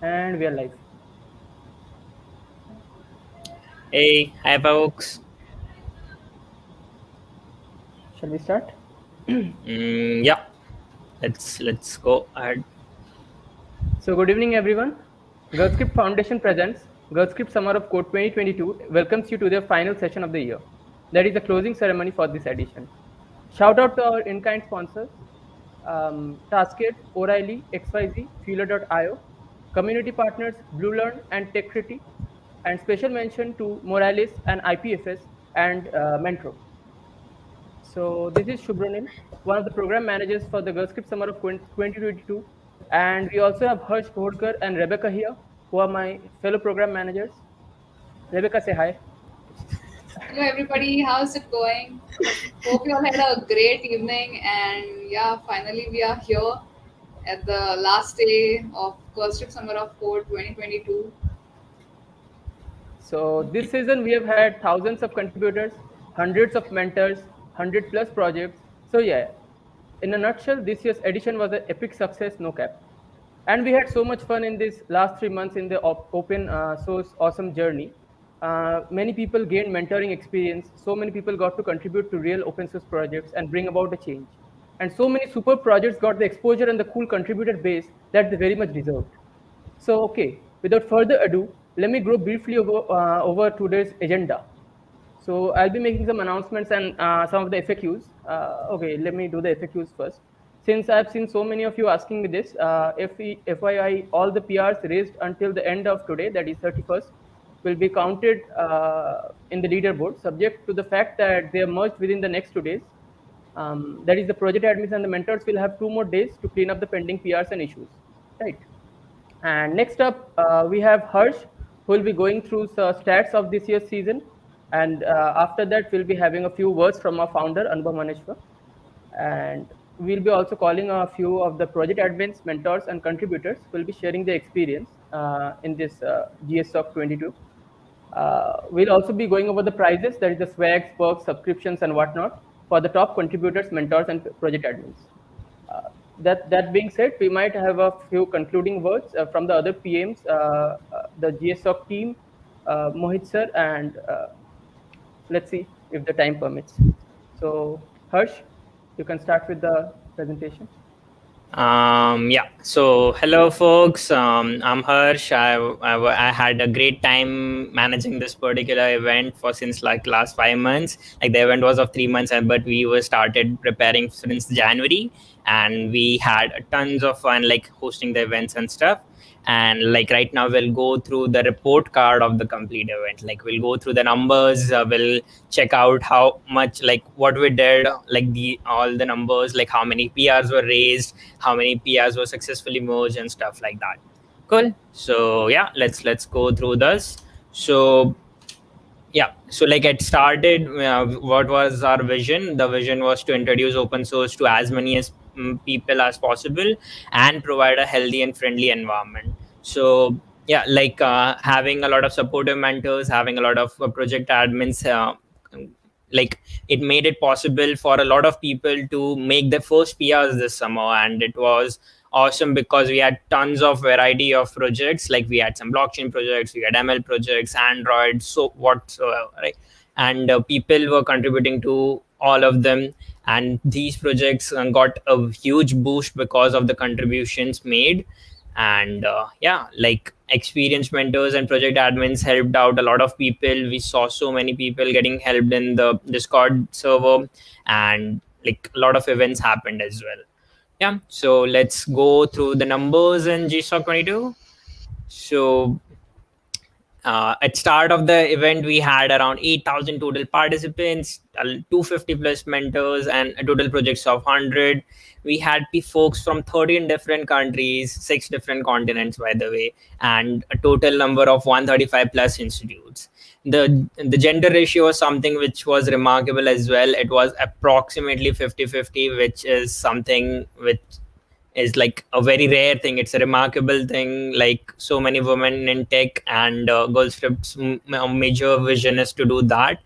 And we are live. Hey, hi folks. Shall we start? Yeah, let's go ahead. So, good evening, everyone. GirlScript Foundation presents GirlScript Summer of Code 2022 welcomes you to their final session of the year. That is the closing ceremony for this edition. Shout out to our in-kind sponsors, Taskit, O'Reilly, XYZ, Fueler.io, community partners BlueLearn and TechCriti, and special mention to Morales and IPFS and Mentro. So this is Shubhranil, one of the program managers for the GirlScript Summer of 2022. And we also have Harsh Bhodkar and Rebecca here, who are my fellow program managers. Rebecca, say hi. Hello everybody, how's it going? Hope you all had a great evening and yeah, finally we are here at the last day of Girls Trip Summer of Code 2022. So this season we have had thousands of contributors, hundreds of mentors, 100 plus projects. So yeah, in a nutshell, this year's edition was an epic success, no cap. And we had so much fun in these last 3 months in the open source awesome journey. Many people gained mentoring experience. So many people got to contribute to real open source projects and bring about a change. And so many super projects got the exposure and the cool contributor base that they very much deserved. So, okay, without further ado, let me go briefly over today's agenda. So I'll be making some announcements and some of the FAQs. Okay, let me do the FAQs first. Since I've seen so many of you asking me this, FYI, all the PRs raised until the end of today, that is 31st, will be counted in the leaderboard, subject to the fact that they are merged within the next 2 days. That is, the project admins and the mentors will have 2 more days to clean up the pending PRs and issues, right? And next up, we have Harsh, who will be going through the stats of this year's season. And after that, we'll be having a few words from our founder, Anubhav Maneshwar. And we'll be also calling a few of the project admins, mentors, and contributors who will be sharing their experience in this GSOC 22. We'll also be going over the prizes, that is the swags, perks, subscriptions, and whatnot for the top contributors, mentors, and project admins. That being said, we might have a few concluding words from the other PMs, the GSOC team, Mohit sir, and let's see if the time permits. So, Harsh, you can start with the presentation. Yeah. So hello folks. I'm Harsh. I had a great time managing this particular event for since like last 5 months. Like the event was of 3 months, but we were started preparing since January, and we had tons of fun like hosting the events and stuff. And like right now we'll go through the report card of the complete event. Like we'll go through the numbers, we'll check out how much like what we did, like the all the numbers, like how many PRs were raised, how many PRs were successfully merged and stuff like that. Cool. So yeah, let's go through this. So yeah, so like it started, what was our vision? The vision was to introduce open source to as many as people as possible and provide a healthy and friendly environment. So yeah, like having a lot of supportive mentors, having a lot of project admins, like it made it possible for a lot of people to make their first PRs this summer, and it was awesome because we had tons of variety of projects. Like we had some blockchain projects, we had ML projects, Android, so whatsoever, right? And people were contributing to all of them, and these projects got a huge boost because of the contributions made. And yeah, like experienced mentors and project admins helped out a lot of people. We saw so many people getting helped in the Discord server, and like a lot of events happened as well. Yeah, so let's go through the numbers in GSOC 22. So at start of the event, we had around 8,000 total participants, 250 plus mentors, and a total projects of 100. We had folks from 13 different countries, 6 different continents, by the way, and a total number of 135 plus institutes. The gender ratio was something which was remarkable as well. It was approximately 50-50, which is something which is like a very rare thing. It's a remarkable thing. Like so many women in tech, and GirlScript's major vision is to do that.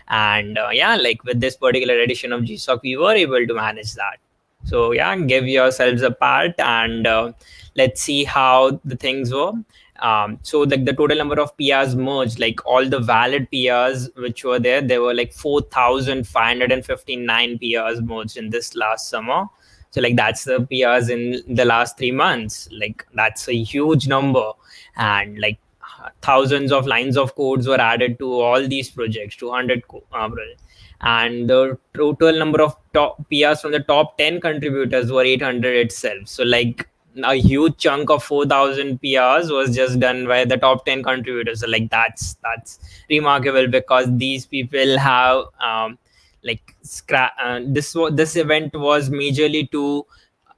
And yeah, like with this particular edition of GSOC, we were able to manage that. So yeah, give yourselves a part, and let's see how the things were. So like the total number of PRs merged, like all the valid PRs which were there were like 4,559 PRs merged in this last summer. So like that's the PRs in the last 3 months. Like that's a huge number, and like thousands of lines of codes were added to all these projects, 200 projects, and the total number of top PRs from the top 10 contributors were 800 itself. So like a huge chunk of 4,000 PRs was just done by the top 10 contributors. So like that's remarkable, because these people have this event was majorly to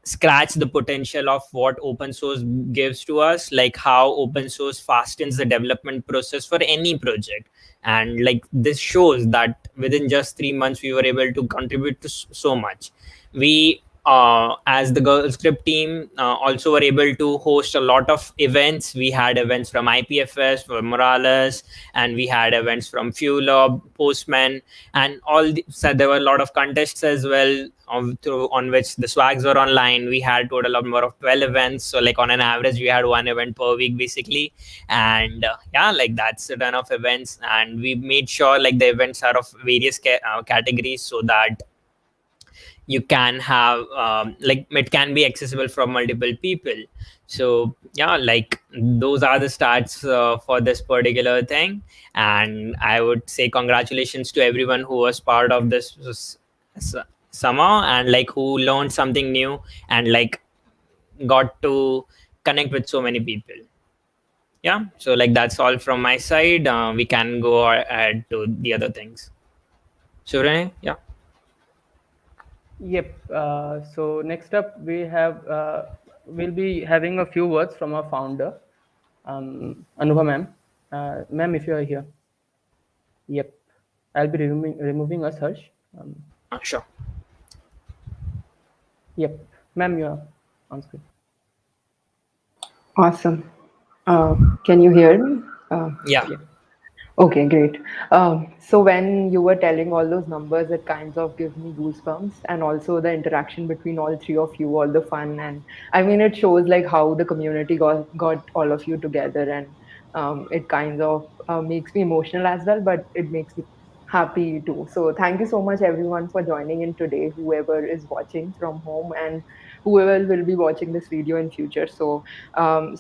scratch the potential of what open source gives to us, like how open source fastens the development process for any project. And like this shows that within just 3 months we were able to contribute to so much. We as the GirlScript team also were able to host a lot of events. We had events from IPFS, from Morales, and we had events from Fuelob, Postman, and so there were a lot of contests as well, on which the swags were online. We had total number of 12 events, so like on an average we had one event per week basically. And yeah, like that's a ton of events, and we made sure like the events are of various categories, so that you can have like it can be accessible from multiple people. So yeah, like those are the stats for this particular thing. And I would say congratulations to everyone who was part of this s- summer, and like who learned something new, and like got to connect with so many people. Yeah, so like that's all from my side. We can go ahead to the other things. So Renee, yeah. Yep. So next up, we'll be having a few words from our founder, Anuva ma'am. Ma'am, if you are here. Yep. I'll be removing us, Harsh. Sure. Yep. Ma'am, you are on screen. Awesome. Can you hear me? Yeah. Yep. Okay, great. So when you were telling all those numbers, it kind of gives me goosebumps, and also the interaction between all three of you, all the fun, and I mean, it shows like how the community got all of you together, and it kind of makes me emotional as well, but it makes me happy too. So thank you so much, everyone, for joining in today. Whoever is watching from home and whoever will be watching this video in future. So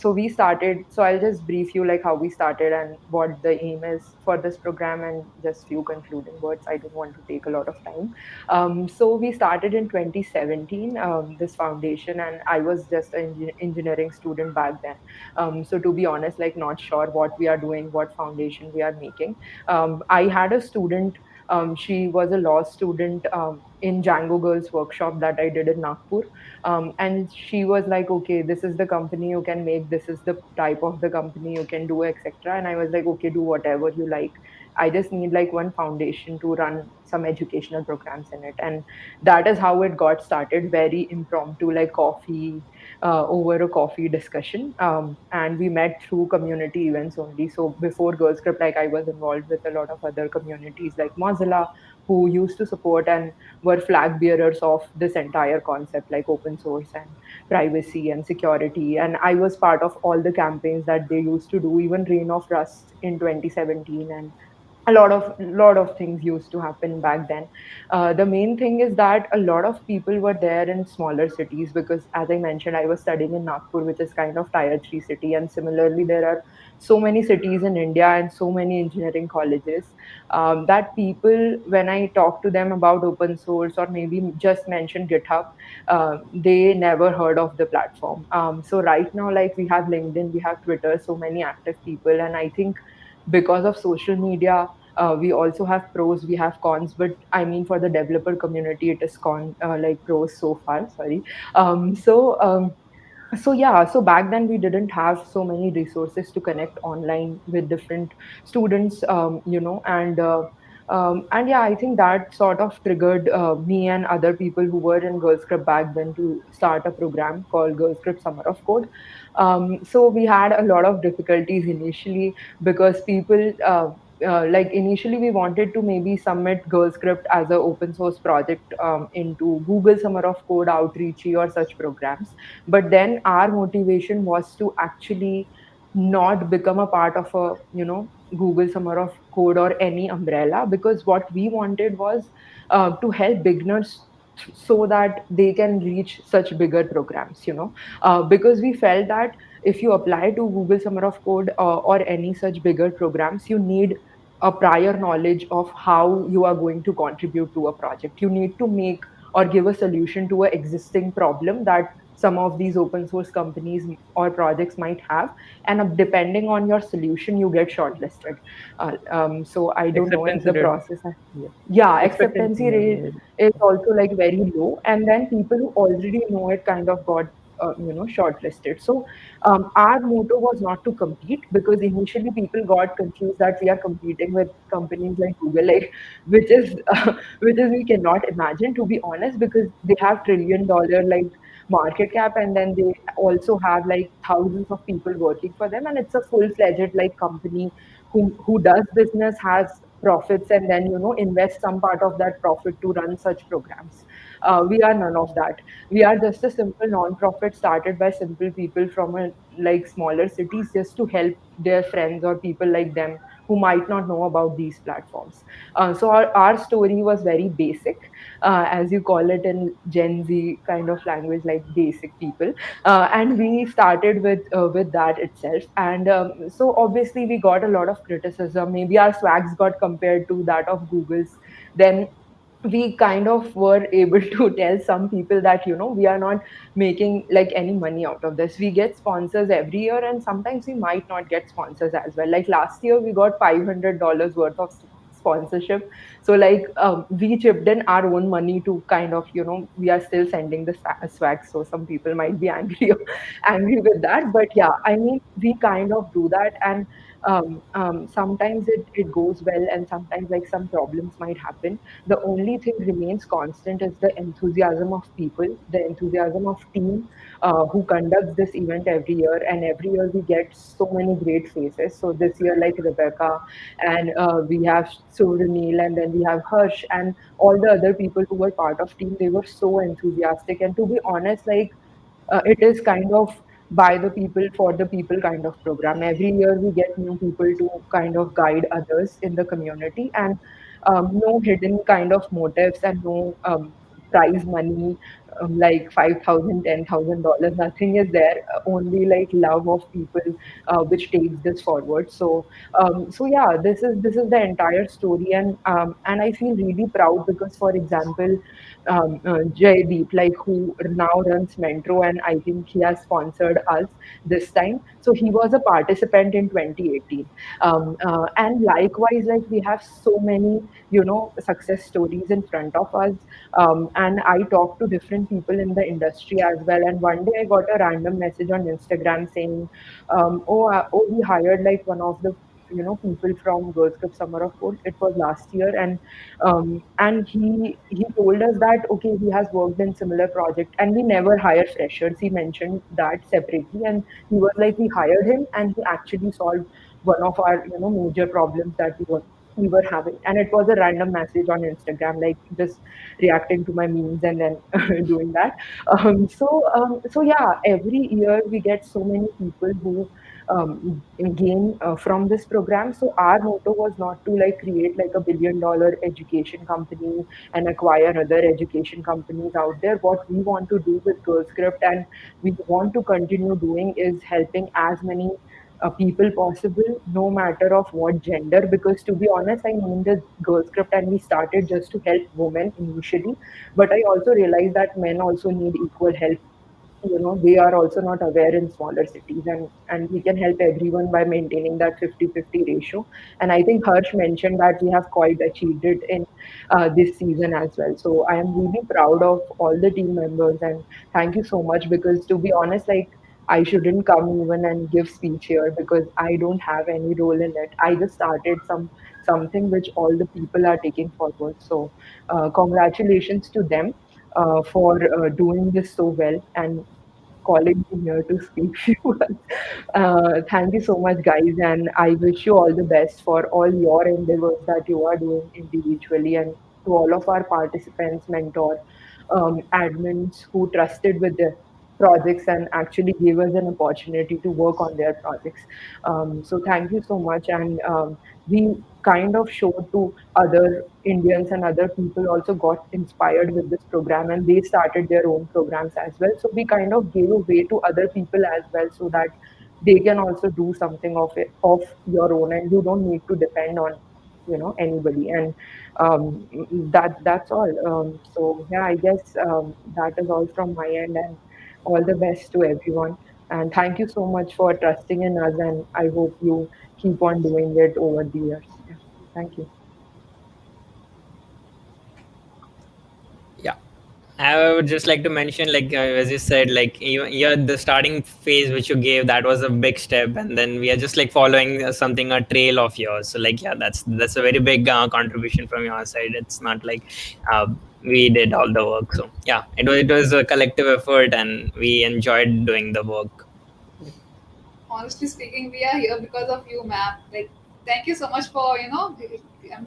we started. So I'll just brief you like how we started and what the aim is for this program, and just few concluding words. I don't want to take a lot of time. So we started in 2017, this foundation, and I was just an engineering student back then. So to be honest, like not sure what we are doing, what foundation we are making. I had a student. She was a law student in Django Girls workshop that I did in Nagpur, and she was like, okay, this is the company you can make, this is the type of the company you can do, etc. And I was like, okay, do whatever you like. I just need like one foundation to run some educational programs in it. And that is how it got started, very impromptu, like coffee, over a coffee discussion. And we met through community events only. So before GirlScript, like I was involved with a lot of other communities like Mozilla, who used to support and were flag bearers of this entire concept, like open source and privacy and security. And I was part of all the campaigns that they used to do, even Reign of Rust in 2017, and a lot of things used to happen back then. The main thing is that a lot of people were there in smaller cities, because as I mentioned, I was studying in Nagpur, which is kind of tier 3 city, and similarly there are so many cities in India and so many engineering colleges, that people, when I talk to them about open source or maybe just mention GitHub, they never heard of the platform. So right now, like we have LinkedIn, we have Twitter, so many active people, and I think because of social media, we also have pros, we have cons, but I mean for the developer community it is like pros so far, sorry. So yeah, so back then we didn't have so many resources to connect online with different students, and yeah, I think that sort of triggered me and other people who were in GirlScript back then to start a program called GirlScript Summer of Code. So we had a lot of difficulties initially, because people like initially we wanted to maybe submit GirlScript as a open source project into Google Summer of Code, Outreachy, or such programs. But then our motivation was to actually not become a part of a, Google Summer of Code or any umbrella, because what we wanted was to help beginners so that they can reach such bigger programs, because we felt that if you apply to Google Summer of Code or any such bigger programs, you need a prior knowledge of how you are going to contribute to a project. You need to make or give a solution to an existing problem that some of these open source companies or projects might have, and depending on your solution you get shortlisted. So I don't know if Acceptance the rate. process yeah, Expectancy. acceptancy rate is also like very low, and then people who already know it kind of got shortlisted. So our motto was not to compete, because initially people got confused that we are competing with companies like Google, like which is which is we cannot imagine, to be honest, because they have $1 trillion like market cap, and then they also have like thousands of people working for them, and it's a full-fledged like company who does business, has profits, and then invest some part of that profit to run such programs. We are none of that. We are just a simple non-profit started by simple people from a like smaller cities, just to help their friends or people like them who might not know about these platforms. So our story was very basic, as you call it in Gen Z kind of language, like basic people. And we started with that itself. And so obviously we got a lot of criticism. Maybe our swags got compared to that of Google's. Then we kind of were able to tell some people that we are not making like any money out of this. We get sponsors every year, and sometimes we might not get sponsors as well. Like last year we got $500 worth of sponsorship. So like we chipped in our own money to kind of we are still sending the swag, so some people might be angry angry with that. But yeah, I mean, we kind of do that. And sometimes it goes well, and sometimes like some problems might happen. The only thing remains constant is the enthusiasm of people, the enthusiasm of team who conducts this event every year. And every year we get so many great faces. So this year, like Rebecca, and we have Suranil, and then we have Harsh, and all the other people who were part of team. They were so enthusiastic. And to be honest, like it is kind of by the people for the people kind of program. Every year we get new people to kind of guide others in the community, and no hidden kind of motives, and no prize money, like 5,000, $10,000. Nothing is there. Only like love of people, which takes this forward. So yeah, this is the entire story. And I feel really proud because, for example, Jaydeep, like who now runs Mentro, and I think he has sponsored us this time. So he was a participant in 2018. And likewise, like we have so many, success stories in front of us. And I talked to different people in the industry as well. And one day I got a random message on Instagram saying, oh, we hired like one of the people from Girls Club Summer of Code. It was last year, and he told us that okay, he has worked in similar project, and we never hire freshers. He mentioned that separately, and he was like, we hired him, and he actually solved one of our major problems that we were having. And it was a random message on Instagram, like just reacting to my memes and then doing that. So yeah, every year we get so many people who gain from this program. So our motto was not to like create like $1 billion education company and acquire other education companies out there. What we want to do with GirlScript, and we want to continue doing, is helping as many people possible, no matter of what gender. Because to be honest, I named it GirlScript and we started just to help women initially, but I also realized that men also need equal help. They are also not aware in smaller cities, and we can help everyone by maintaining that 50-50 ratio. And I think Harsh mentioned that we have quite achieved it in this season as well. So I am really proud of all the team members, and thank you so much. Because to be honest, like I shouldn't come even and give speech here, because I don't have any role in it. I just started something which all the people are taking forward. So congratulations to them for doing this so well. And calling me here to speak to you. Thank you so much, guys, and I wish you all the best for all your endeavors that you are doing individually, and to all of our participants, mentor, admins who trusted with the projects and actually gave us an opportunity to work on their projects. So thank you so much, and we kind of showed to other Indians, and other people also got inspired with this program, and they started their own programs as well. So we kind of gave a way to other people as well, so that they can also do something of it of your own, and you don't need to depend on anybody. And that's all. So yeah, I guess that is all from my end, and all the best to everyone. And thank you so much for trusting in us, and I hope you keep on doing it over the years. Yeah. Thank you. Yeah. I would just like to mention, like as you said, like you're the starting phase which you gave, that was a big step, and then we are just like following something, a trail of yours. So like, yeah, that's a very big contribution from your side. It's not like we did all the work. So yeah, it was a collective effort, and we enjoyed doing the work. Honestly speaking, we are here because of you, ma'am. Like, thank you so much for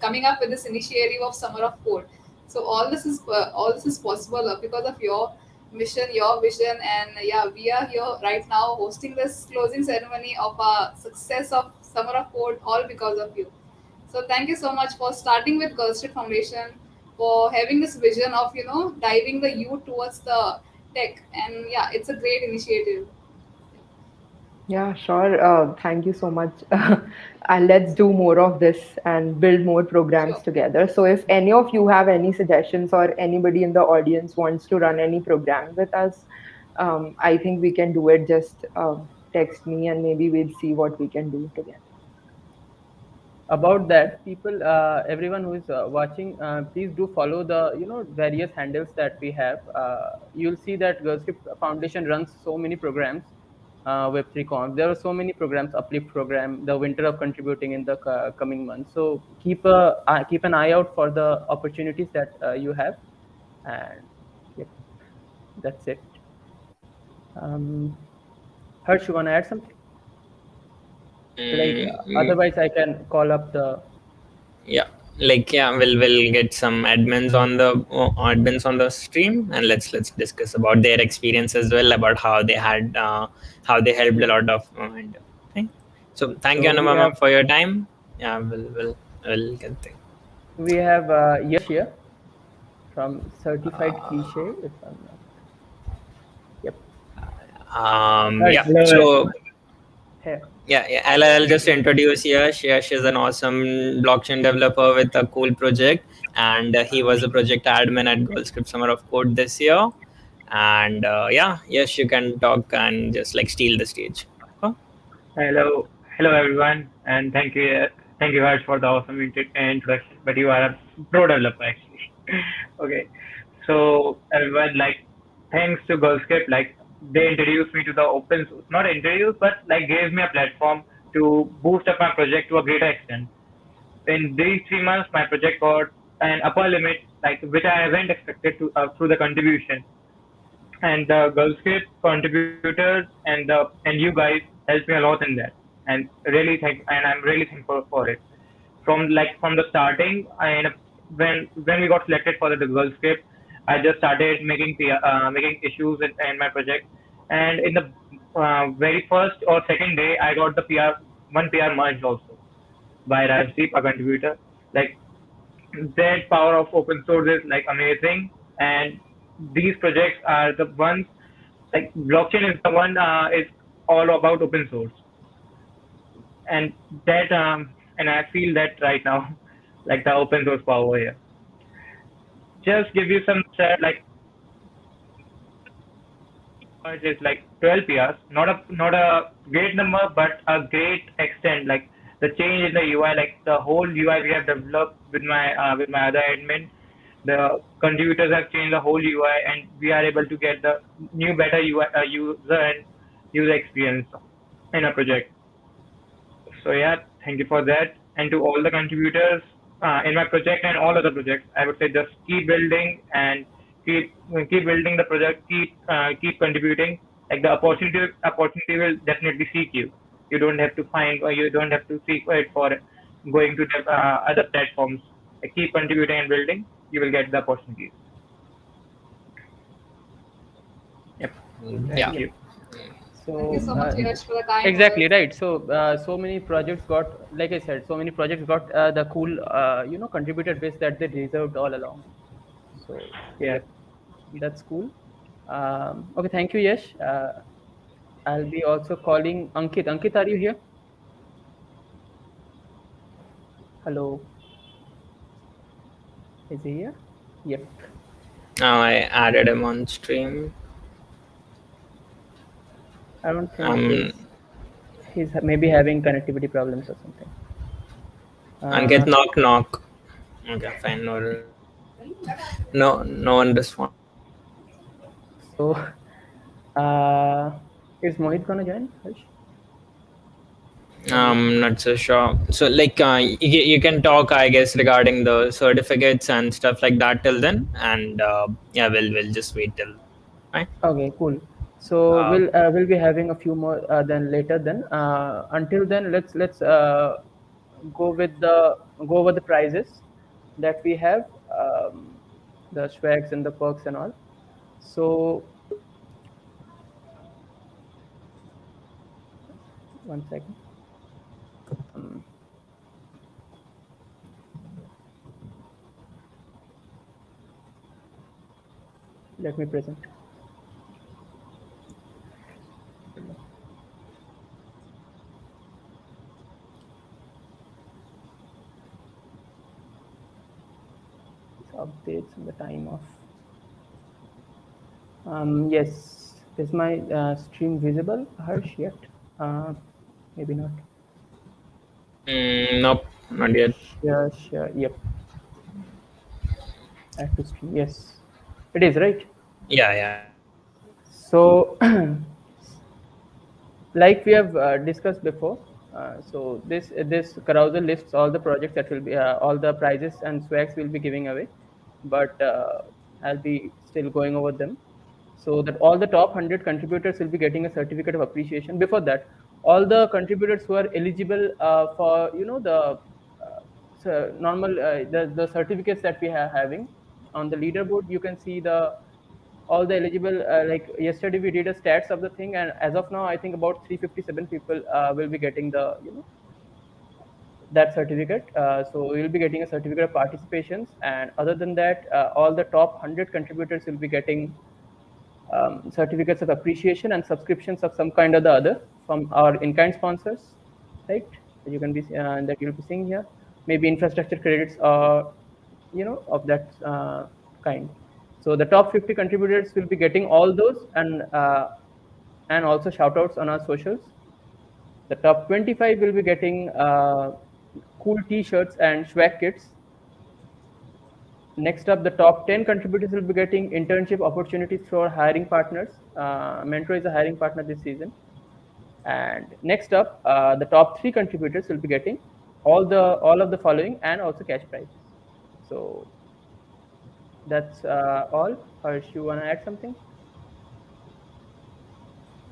coming up with this initiative of Summer of Code. So all this is possible because of your mission, your vision, and yeah, we are here right now hosting this closing ceremony of our success of Summer of Code, all because of you. So thank you so much for starting with GirlScript Foundation, for having this vision of diving the youth towards the tech, and yeah, it's a great initiative. Yeah, sure. Thank you so much. And let's do more of this and build more programs Sure. together. So, if any of you have any suggestions, or anybody in the audience wants to run any program with us, I think we can do it. Just text me, and maybe we'll see what we can do together. About that, people, everyone who is watching, please do follow the various handles that we have. You'll see that GirlScript Foundation runs so many programs. Web3Conf, there are so many programs, uplift program, the winter of contributing in the coming months. So keep an eye out for the opportunities that you have. And yep, that's it. Harsh, you want to add something? Like, Mm, otherwise I can call up the. yeah, like yeah, we'll get some admins on the stream, and let's discuss about their experience as well, about how they helped a lot of and thing. So thank you, So we have Anupama, for your time. Yeah, we'll get there. Yash here from Certified Cliche, if I'm not. Yep. Harsh, Yeah, Hello, so here. yeah, I'll just introduce Yash. Yash is an awesome blockchain developer with a cool project, and he was a project admin at GirlScript Summer of Code this year. And yeah, Yash, you can talk and just like steal the stage. Huh? hello everyone, and thank you, Harsh, for the awesome introduction. But you are a pro developer actually. Okay, so everyone, like, thanks to GirlScript, like they introduced me to the open source, not introduced, but like gave me a platform to boost up my project to a greater extent. In these 3 months, my project got an upper limit, like which I haven't expected to through the contribution. And the GirlScript contributors and you guys helped me a lot in that, and I'm really thankful for it. From the starting, when we got selected for the GirlScript, I just started making issues in my project, and in the very first or second day, I got the one PR merged also by Rajdeep, a contributor. Like, that power of open source is like amazing, and these projects are the ones, like blockchain is the one is all about open source, and that and I feel that right now, like the open source power here. Just give you some stat, like is like 12 PRs, not a great number, but a great extent. Like the change in the UI, like the whole UI we have developed with my other admin, the contributors have changed the whole UI, and we are able to get the new better UI, user and user experience in a project. So yeah, thank you for that, and to all the contributors in my project and all other projects, I would say just keep building and keep building the project, keep contributing. Like the opportunity will definitely seek you. You don't have to find, or you don't have to seek it for going to the other platforms. Like keep contributing and building, you will get the opportunities. Yep. Yeah. Thank you. Thank you So so much, Yash, for the kind exactly words. right. So so many projects got, like I said, so many projects got the cool contributor base that they deserved all along. So Yeah. yep, that's cool. Okay, thank you, Yash. I'll be also calling Ankit. Ankit, are you here? Hello, is he here? Yep. Now I added him on stream. I don't think Um, he's maybe having connectivity problems or something. Ankit, Uh, knock knock. Okay, fine. No one respond. so uh, is Mohit gonna join? Harsh? Or Not so sure. So, like, you can talk, I guess, regarding the certificates and stuff like that till then, and yeah, we'll just wait till, right? okay, cool. So Uh, we'll be having a few more then later. Then until then, let's go with the go over the prizes that we have, the swags and the perks and all. So one second. Um, Let me present. Updates and the time off. Yes, is my stream visible, Harsh, yet? Maybe not. nope, not yet. Sure, sure. Yep. Add to stream. Yes, it is right. Yeah. So, like we have discussed before, so this carousel lists all the projects that will be all the prizes and swags we'll be giving away, but I'll be still going over them, so that all the top 100 contributors will be getting a certificate of appreciation. Before that, all the contributors who are eligible for the normal the certificates that we are having on the leaderboard, you can see the all the eligible, like yesterday we did a stats of the thing, and as of now I think about 357 people will be getting the that certificate. So you'll be getting a certificate of participations, and other than that, all the top 100 contributors will be getting certificates of appreciation and subscriptions of some kind or the other from our in-kind sponsors, right? That you can be that you'll be seeing here, maybe infrastructure credits or of that kind. So the top 50 contributors will be getting all those, and also shout outs on our socials. The top 25 will be getting cool t-shirts and swag kits. Next up, the top 10 contributors will be getting internship opportunities for hiring partners. Mentor is a hiring partner this season. And next up, the top 3 contributors will be getting all of the following and also cash prizes. So that's all. Harsh, you wanna add something?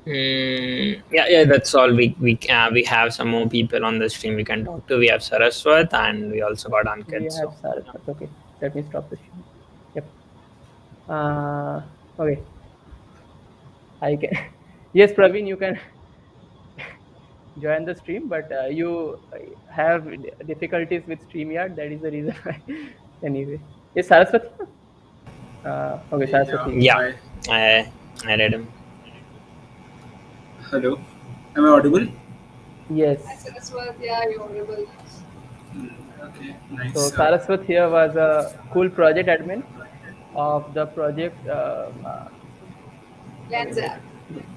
Yeah. That's all. We have some more people on the stream we can talk to. We have Saraswat, and we also got We Ankit. have So Saraswat. Okay, let me stop the stream. Yep. Okay, I can. Yes, Praveen, you can join the stream, but you have difficulties with StreamYard. That is the reason why. Anyway, is Saraswati? Okay, Yeah, Saraswati. yeah, hi. I read him. Hello. Am I audible? Hi, Yes. Saraswat. Yeah, you're audible. Okay, So nice. Saraswat here was a cool project admin of the project. Okay, wait. Lenza.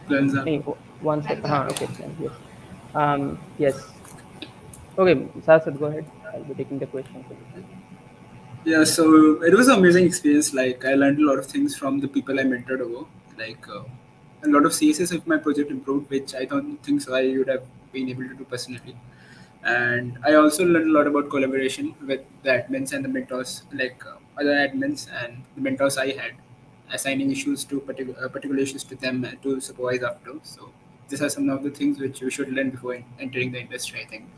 Lenza. Hey, one sec. Lenza. Okay, plan. Yes. Yes. Okay, Saraswat, go ahead. I'll be taking the questions at the time. Yeah, so it was an amazing experience. Like, I learned a lot of things from the people I mentored over. Like, a lot of CSS of my project improved, which I don't think so I would have been able to do personally. And I also learned a lot about collaboration with the admins and the mentors, like other admins and the mentors I had. assigning issues to particular issues to them to supervise after. So these are some of the things which we should learn before entering the industry, I think.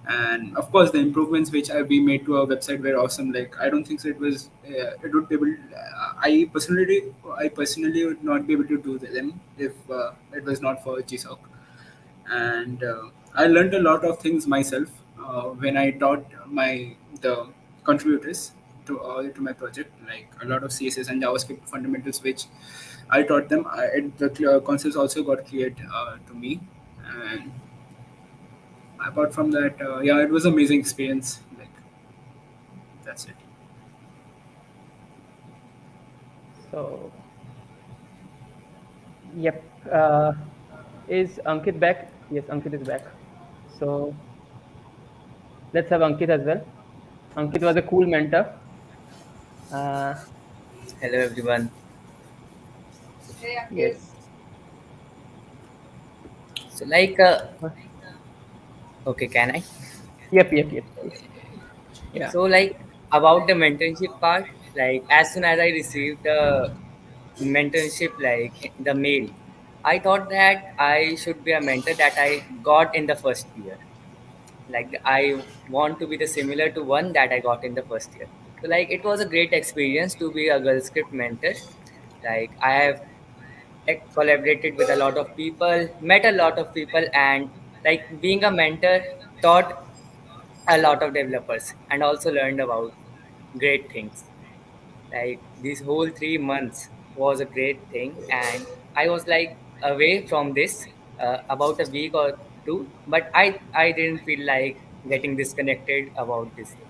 And of course, the improvements which we made to our website were awesome. Like I don't think so. It was it would be able. I personally would not be able to do them if it was not for GSOC. And I learned a lot of things myself when I taught the contributors to my project, like a lot of CSS and JavaScript fundamentals, which I taught them. The concepts also got cleared to me, and apart from that, yeah, it was an amazing experience. Like that's it. So, yep. Is Ankit back? Yes, Ankit is back. So let's have Ankit as well. Ankit was a cool mentor. Uh, Hello everyone. Hey, Ankit. yes. So okay, can I? Yep. Please. Yeah. So about the mentorship part, as soon as I received the mentorship, the mail, I thought that I should be a mentor that I got in the first year. Like I want to be the similar to one that I got in the first year. So it was a great experience to be a GirlScript mentor. I have collaborated with a lot of people, met a lot of people, and being a mentor taught a lot of developers and also learned about great things. These whole 3 months was a great thing, and I was away from this about a week or two, but I didn't feel like getting disconnected about this thing.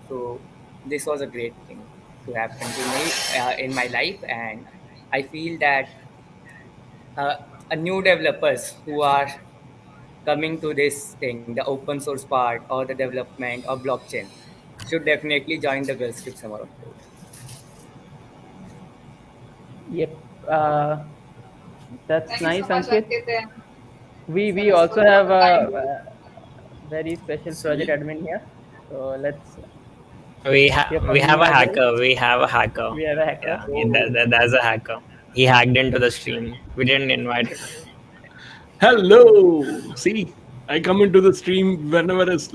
So this was a great thing to happen to me in my life, and I feel that uh, a new developers who are coming to this thing, the open source part or the development of blockchain, should definitely join the GirlScript Summer of Code. Yep. Uh, that's Thank you so nice, much, Ankit. Ankit, and We tell us also about have the time. a very special project Sweet. admin here. So let's We hear we from have him a as well. hacker. We have a hacker. We have a hacker. Yeah, Oh, that's a hacker. He hacked into the stream. We didn't invite him. Hello. See, I come into the stream whenever it's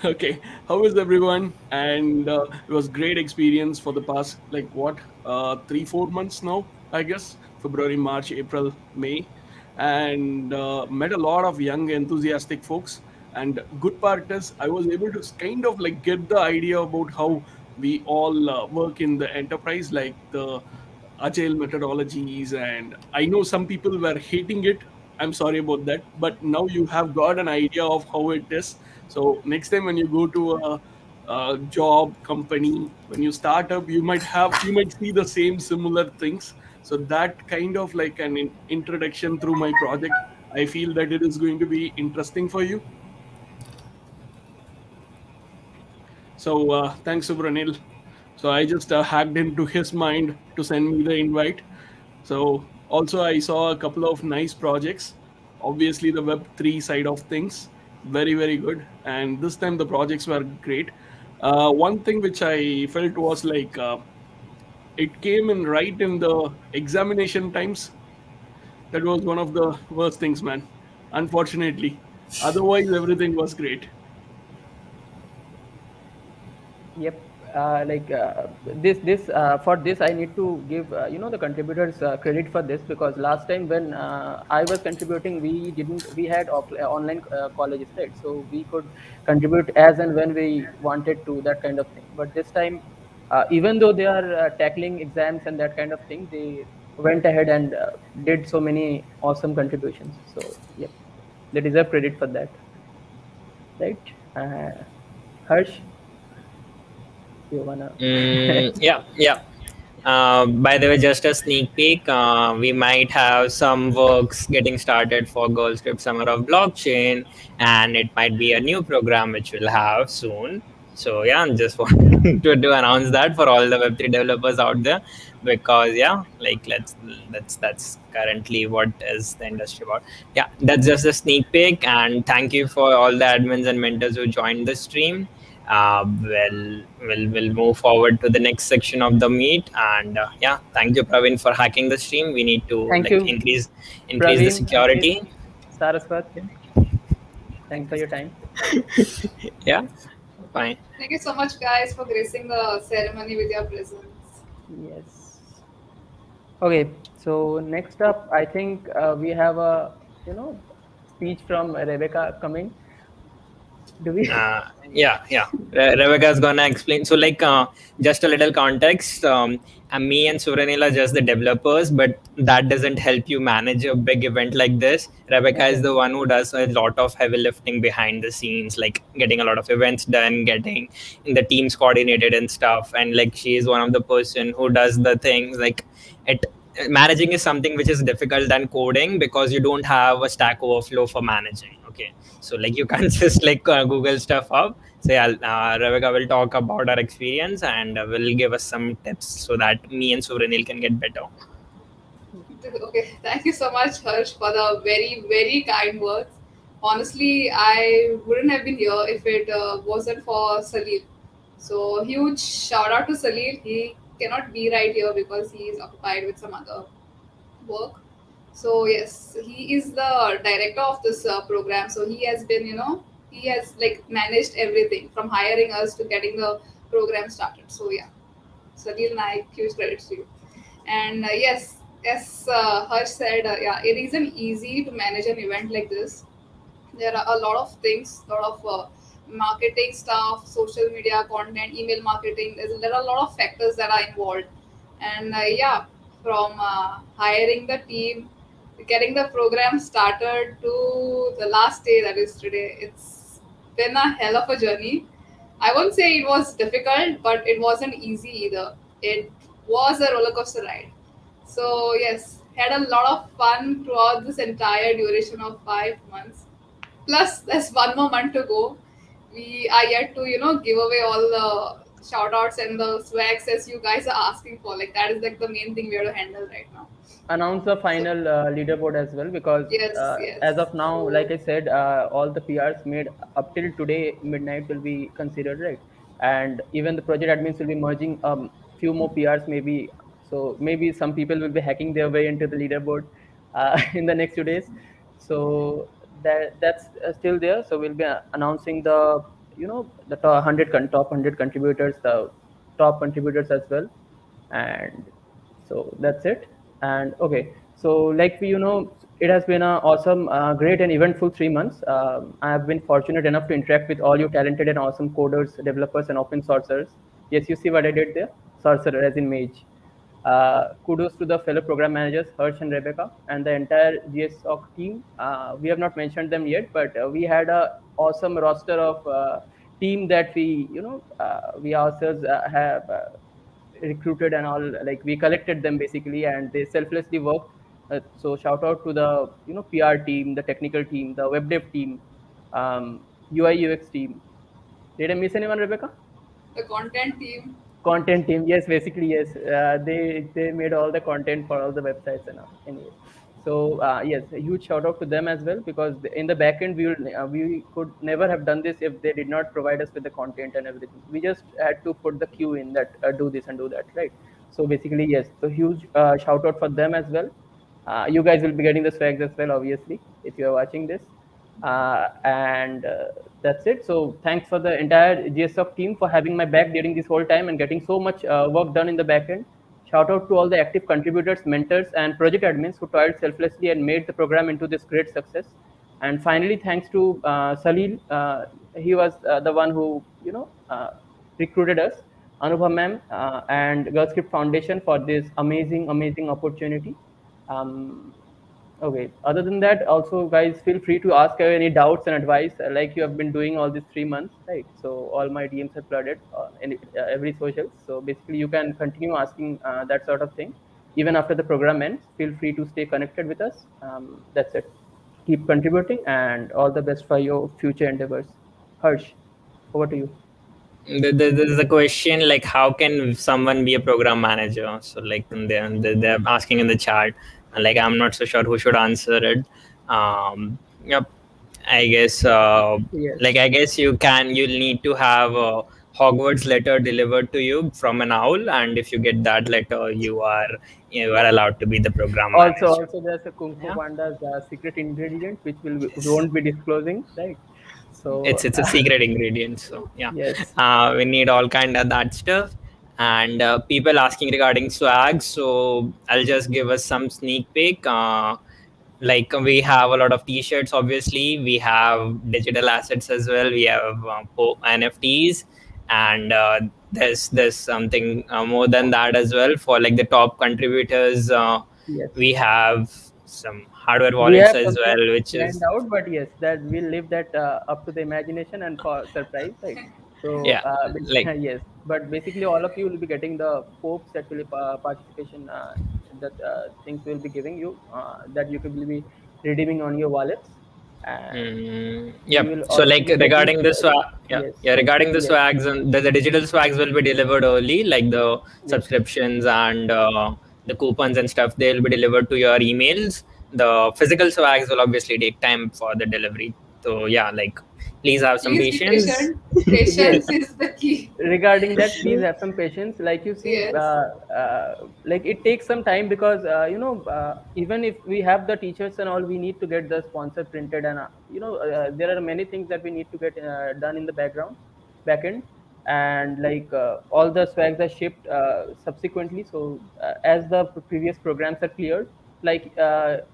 okay. How is everyone? And it was great experience for the past 3-4 months now. I guess February, March, April, May, and met a lot of young enthusiastic folks. And good part is I was able to kind of get the idea about how we all work in the enterprise, like the agile methodologies. And I know some people were hating it. I'm sorry about that, but now you have got an idea of how it is. So next time when you go to a job company, when you start up, you might see the same similar things. So that kind of like an introduction through my project, I feel that it is going to be interesting for you. So thanks, Subranil. So I just hacked into his mind to send me the invite. So also I saw a couple of nice projects. Obviously the Web3 side of things, very very good. And this time the projects were great. One thing which I felt was it came in right in the examination times. That was one of the worst things, man. Unfortunately. Otherwise everything was great. yep. This for this I need to give the contributors credit for this, because last time when I was contributing, we had online colleges, right? So we could contribute as and when we wanted to, that kind of thing. But this time, even though they are tackling exams and that kind of thing, they went ahead and did so many awesome contributions. So yep, they deserve credit for that, right? Harsh, you wanna? Yeah. By the way, just a sneak peek, we might have some works getting started for GirlScript Summer of Blockchain, and it might be a new program which we'll have soon. So yeah, I'm just wanting to announce that for all the Web3 developers out there, because yeah, that's currently what is the industry about. Yeah, that's just a sneak peek, and thank you for all the admins and mentors who joined the stream. We'll move forward to the next section of the meet. And yeah, thank you, Praveen, for hacking the stream. We need to Thank like you, increase the Praveen, Ankit, security. Saraswat. Thanks for your time. Yeah, fine. Thank you so much, guys, for gracing the ceremony with your presence. Yes. Okay. So next up, I think we have a speech from Rebecca coming. Do we? Yeah. Rebecca is gonna explain. So, like, just a little context. Me and Suranil are just the developers, but that doesn't help you manage a big event like this. Rebecca is Okay. the one who does a lot of heavy lifting behind the scenes, like getting a lot of events done, getting the teams coordinated and stuff. And like, she is one of the person who does the things like it. Managing is something which is difficult than coding because you don't have a Stack Overflow for managing. Okay, so like you can't just like Google stuff up. So yeah, Rebecca will talk about our experience and will give us some tips so that me and Suranil can get better. Okay, thank you so much, Harsh, for the very, very kind words. Honestly, I wouldn't have been here if it wasn't for Salil. So, huge shout out to Salil. He cannot be right here because he is occupied with some other work. So, yes, he is the director of this program. So, he has been, he has like managed everything from hiring us to getting the program started. So, yeah, Salil and I, huge credits to you. And yes, as Harsh said, yeah, it isn't easy to manage an event like this. There are a lot of things, a lot of marketing stuff, social media content, email marketing. There are a lot of factors that are involved. And yeah, from hiring the team, getting the program started to the last day, that is today, it's been a hell of a journey. I won't say it was difficult, but it wasn't easy either. It was a roller coaster ride. So yes, had a lot of fun throughout this entire duration of 5 months. Plus, there's one more month to go. We are yet to, give away all the shout outs and the swags as you guys are asking for. Like that is like the main thing we have to handle right now. Announce the final leaderboard as well, because Yes, yes. as of now, like I said, all the PRs made up till today midnight will be considered, right? And even the project admins will be merging few more PRs maybe. So maybe some people will be hacking their way into the leaderboard in the next 2 days. So that's still there. So we'll be announcing the the top 100 contributors, the top contributors as well, and so that's it. And okay, so like it has been a awesome, great and eventful 3 months. I have been fortunate enough to interact with all you talented and awesome coders, developers, and open sourcers. Yes, you see what I did there? Sorcerer as in mage. Kudos to the fellow program managers Harsh and Rebecca and the entire GSOC team. We have not mentioned them yet, but we had a awesome roster of team that we ourselves have recruited and all. Like we collected them basically, and they selflessly worked. So shout out to the PR team, the technical team, the web dev team, UI UX team. Did I miss anyone, Rebecca? The content team. Content team, yes, basically yes. They made all the content for all the websites and all. Anyway, so yes, a huge shout out to them as well, because in the backend we could never have done this if they did not provide us with the content and everything. We just had to put the queue in that do this and do that, right? So basically yes, so huge shout out for them as well. You guys will be getting the swags as well, obviously, if you are watching this. And that's it. So thanks for the entire GSOC team for having my back during this whole time and getting so much work done in the backend. Shout out to all the active contributors, mentors, and project admins who toiled selflessly and made the program into this great success. And finally, thanks to Salil. He was the one who recruited us, Anubhav ma'am, and GirlScript Foundation for this amazing opportunity. Um, Okay. Other than that, also guys, feel free to ask any doubts and advice, like you have been doing all these 3 months, right? So all my DMs are flooded in every social. So basically, you can continue asking that sort of thing even after the program ends. Feel free to stay connected with us. That's it. Keep contributing, and all the best for your future endeavors. Harsh, over to you. There's a question like, how can someone be a program manager? So like they're asking in the chat, and like I'm not so sure who should answer it. Yep. I guess, Yes. like I guess you'll need to have a Hogwarts letter delivered to you from an owl, and if you get that letter, you are allowed to be the program Also, manager. also there's a Kung Fu Yeah, Panda's secret ingredient which we yes. won't be disclosing, right? So It's a secret ingredient, so yeah. yes, We need all kind of that stuff. And people asking regarding swag, so I'll just give us some sneak peek. Like we have a lot of t-shirts, obviously we have digital assets as well, we have NFTs, and there's something more than that as well. For like the top contributors, yes. we have some hardware We wallets have as something well, which planned is, out, but yes, that we'll leave that up to the imagination and for surprise, right? So yeah, like yes, but basically all of you will be getting the popes that will participation that things we'll be giving you that you will be redeeming on your wallets, and we yep. will So also like be getting regarding the yeah, yes, yeah, regarding the yes, swags, and the digital swags will be delivered early, like the yes, subscriptions and the coupons and stuff. They'll be delivered to your emails. The physical swags will obviously take time for the delivery. So yeah, like please have some Please be patience. patient. yes. Patience is the key. Regarding that, please have some patience. Like you see, Yes. like it takes some time because even if we have the teachers and all, we need to get the sponsor printed, and there are many things that we need to get done in the backend, and like all the swags are shipped subsequently. So as the previous programs are cleared, like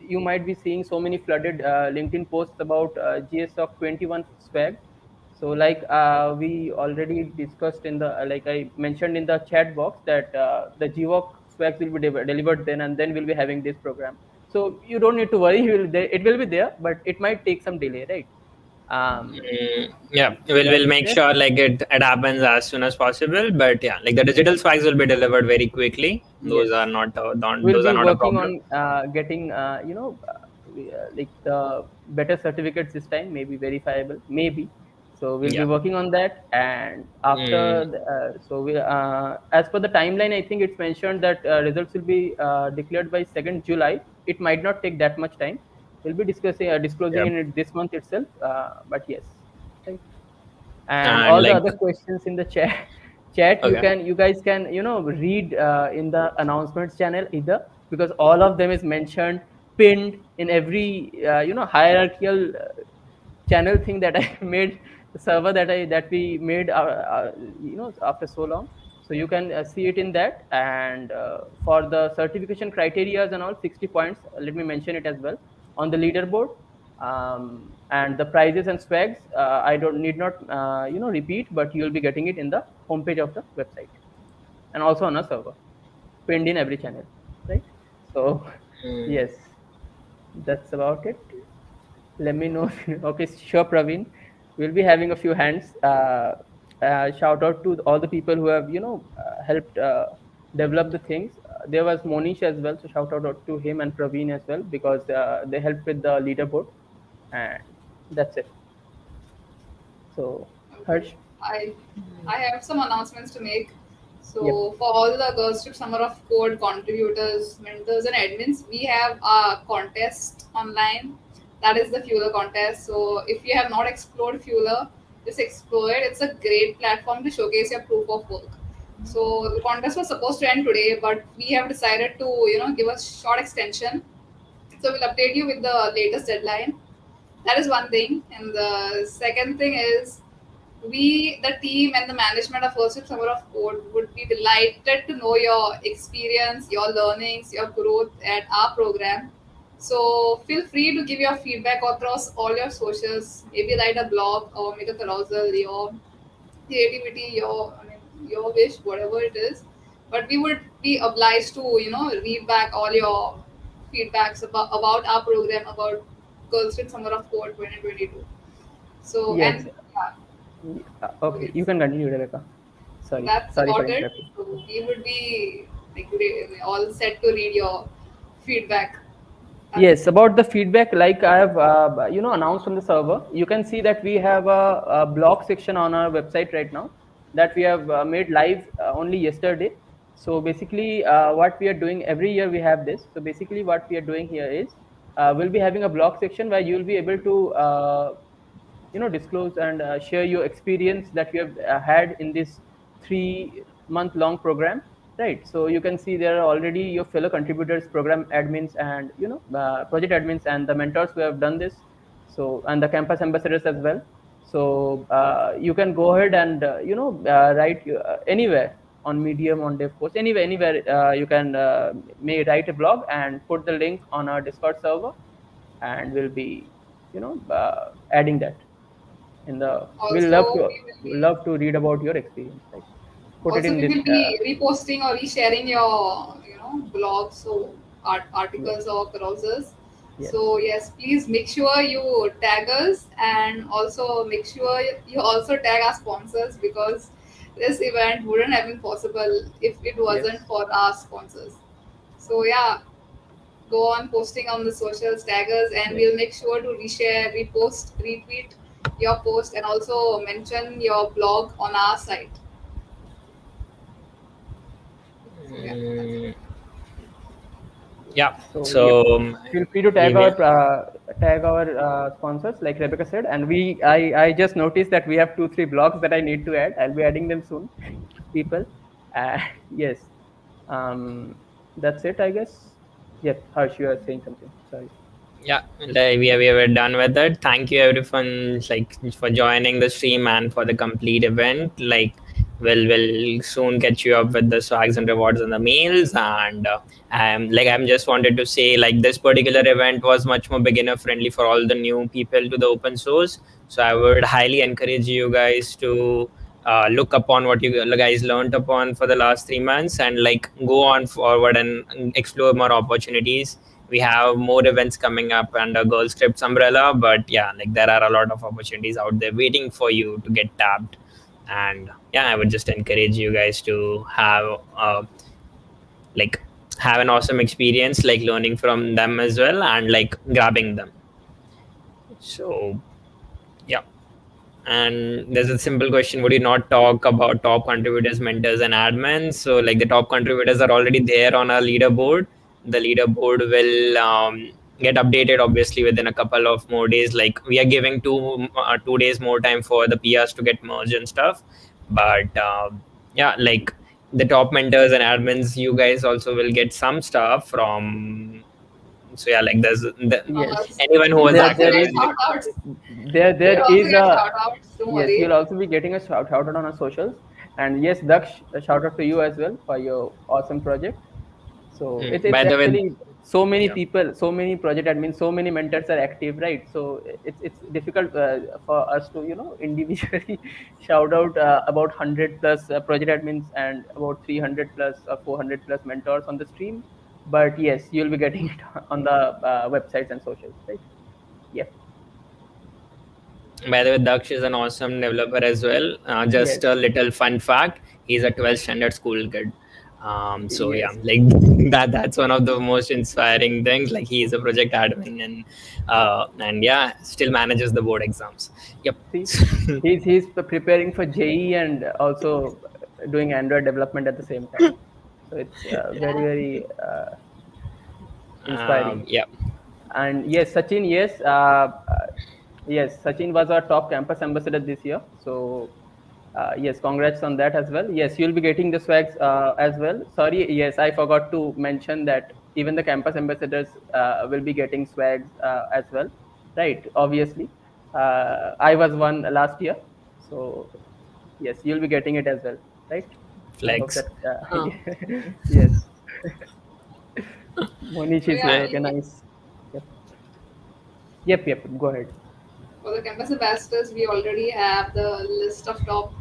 you might be seeing so many flooded LinkedIn posts about GSOC 21 swag. So like we already discussed in the like I mentioned in the chat box that the GWOC swags will be delivered then, and then we'll be having this program. So you don't need to worry. It will be there, but it might take some delay, right? Yeah, we'll That's make it. sure like it happens as soon as possible. But yeah, like the digital swags will be delivered very quickly. Yes. We'll Those are be not a working problem. on getting like the better certificates this time, maybe verifiable, maybe. So we'll be Yeah. working on that, and after Mm, so we as per the timeline, I think it's mentioned that results will be declared by 2nd July. It might not take that much time. We'll be disclosing yeah. in it this month itself, but yes, right. And And all the like, other questions in the chat okay. you guys can read in the announcements channel either, because all of them is mentioned pinned in every hierarchical channel thing that I made, the server that we made after so long. So you can see it in that, and for the certification criterias and all, 60 points, let me mention it as well on the leaderboard. And the prizes and swags, I don't need not repeat, but you'll be getting it in the homepage of the website, and also on a server pinned in every channel, right? So Mm, yes, that's about it. Let me know. Okay, sure, Praveen. We'll be having a few hands. Shout out to all the people who have helped develop the things. There was Monish as well, so shout out to him and Praveen as well, because they helped with the leaderboard, and that's it. So Okay. Harsh, I have some announcements to make. yep, So for all the Girls Trip Summer of Code contributors, mentors, and admins, we have a contest online. That is the Fueler contest. So if you have not explored Fueler, just explore it. It's a great platform to showcase your proof of work. So the contest was supposed to end today, but we have decided to give a short extension. So we'll update you with the latest deadline. That is one thing, and the second thing is we, the team and the management of First Step Summer of Code, would be delighted to know your experience, your learnings, your growth at our program. So feel free to give your feedback across all your socials. Maybe write a blog or make a carousel, your creativity, your wish, whatever it is. But we would be obliged to read back all your feedbacks about our program, about Girls Trip Summer of Code 2022. So yes, and yeah, okay, you yes. can continue, Rebecca. That's Sorry for about it. interrupting. So we would be like all set to read your feedback. That's it. Yes, about the feedback, like I have announced on the server, you can see that we have a blog section on our website right now that we have made live only yesterday. So basically, what we are doing every year we have this. So basically, what we are doing here is we'll be having a blog section where you'll be able to disclose and share your experience that you have had in this 3-month long program, right? So you can see there are already your fellow contributors, program admins, and project admins, and the mentors who have done this, so, and the campus ambassadors as well. So you can go ahead and write anywhere on Medium, on DevPost, anywhere you can may write a blog and put the link on our Discord server, and we'll be adding that in the. We'll Also, we will be love to read about your experience, right? Put it also in we this. will be reposting or resharing your blogs, so articles or browsers. Yes. So yes, please make sure you tag us, and also make sure you also tag our sponsors, because this event wouldn't have been possible if it wasn't Yes. for our sponsors. So yeah, go on posting on the socials, tag us, and Yes. we'll make sure to reshare, repost, retweet your post, and also mention your blog on our site. So yeah, that's it. Yeah. So So feel free to tag email. our sponsors, like Rebecca said, and I just noticed that we have 2-3 blogs that I need to add. I'll be adding them soon, people. Yes, that's it, I guess. Yep, Harsh, you are saying something. Sorry. Yeah, like we were done with it. Thank you everyone, like, for joining the stream and for the complete event. Like, we'll soon get you up with the swags and rewards and the mails. And I'm just wanted to say, like, this particular event was much more beginner friendly for all the new people to the open source. So I would highly encourage you guys to look upon what you guys learned upon for the last 3 months, and like go on forward and explore more opportunities. We have more events coming up under GirlScript's umbrella, but yeah, like, there are a lot of opportunities out there waiting for you to get tapped. And yeah, I would just encourage you guys to like have an awesome experience, like learning from them as well, and like grabbing them. So yeah. And there's a simple question: would you not talk about top contributors, mentors, and admins? So like, the top contributors are already there on our leaderboard. The leaderboard will get updated obviously within a couple of more days. Like, we are giving 2 days more time for the PRs to get merged and stuff. But yeah, like, the top mentors and admins, you guys also will get some stuff from. So yeah, like, From Yes, us. anyone who was We'll also there active get is in. shout outs. there We'll also is get a. shout outs, don't Yes, worry. you'll also be getting a shout out on our socials, and yes, Daksh, a shout out to you as well for your awesome project. So it's By the way, actually so many yeah. people, so many project admins, so many mentors are active, right? So it's difficult for us to individually shout out about 100 plus project admins and about 300 plus or 400 plus mentors on the stream. But yes, you'll be getting it on the websites and socials, right? Yeah. By the way, Daksh is an awesome developer as well. Just Yes. a little fun fact: he's a 12th standard school kid. So yeah, Yes. like, that's one of the most inspiring things. Like, he is a project admin, and yeah, still manages the board exams. Yep. See, he's preparing for JE and also doing Android development at the same time. So it's very Yeah. very inspiring. Yeah. And yes, Sachin, yes, Sachin was our top campus ambassador this year. So yes, congrats on that as well. Yes, you'll be getting the swags as well. Sorry, yes, I forgot to mention that even the campus ambassadors will be getting swags as well, right? Obviously, I was one last year, so yes, you'll be getting it as well, right? I hope Flex. that yes. Monish So is yeah, like a nice. Yep. Yep. Go ahead. for the campus ambassadors, we already have the list of top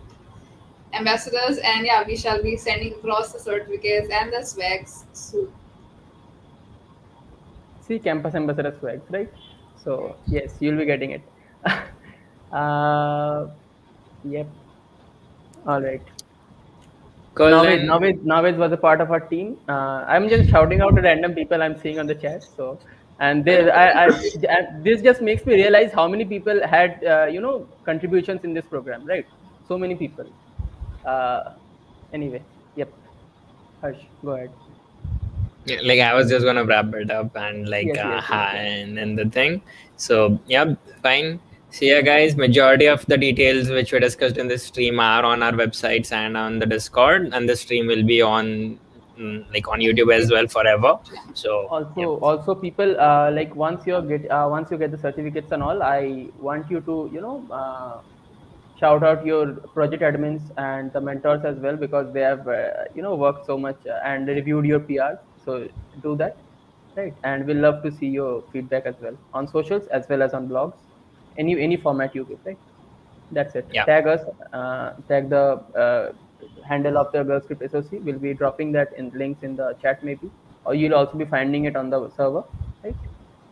ambassadors, and yeah, we shall be sending across the certificates and the swags soon. See, campus ambassador swags, right? So yes, you'll be getting it. uh, yep. All right. So Cool then. Navid was a part of our team. I'm just shouting out to random people I'm seeing on the chat. So, and this just makes me realize how many people had contributions in this program, right? So many people. Uh, anyway, yep. Harsh, go ahead. Yeah, like I was just gonna wrap it up and like Yes. and the thing. So yeah, fine. So yeah, guys, majority of the details which were discussed in this stream are on our websites and on the Discord, and the stream will be on like on YouTube as well forever. So yeah, Also people, like once you get the certificates and all, I want you to shout out your project admins and the mentors as well, because they have worked so much and reviewed your PRs. So do that, right? And we'll love to see your feedback as well on socials as well as on blogs, any format you give, right? That's it. yeah, Tag us, tag the handle of the GirlScript SOC. We'll be dropping that in links in the chat maybe, or you'll also be finding it on the server, right?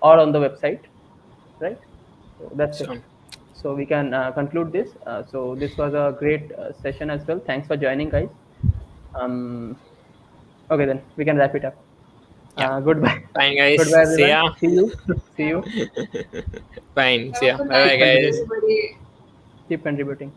Or on the website, right? So that's it. so So we can conclude this. So this was a great session as well. Thanks for joining, guys. Okay, then we can wrap it up. yeah. Goodbye. Fine, guys. Goodbye, See everyone. ya. See you. See you. Fine. See Have ya. a good Bye, bye, night, guys. everybody. Keep contributing.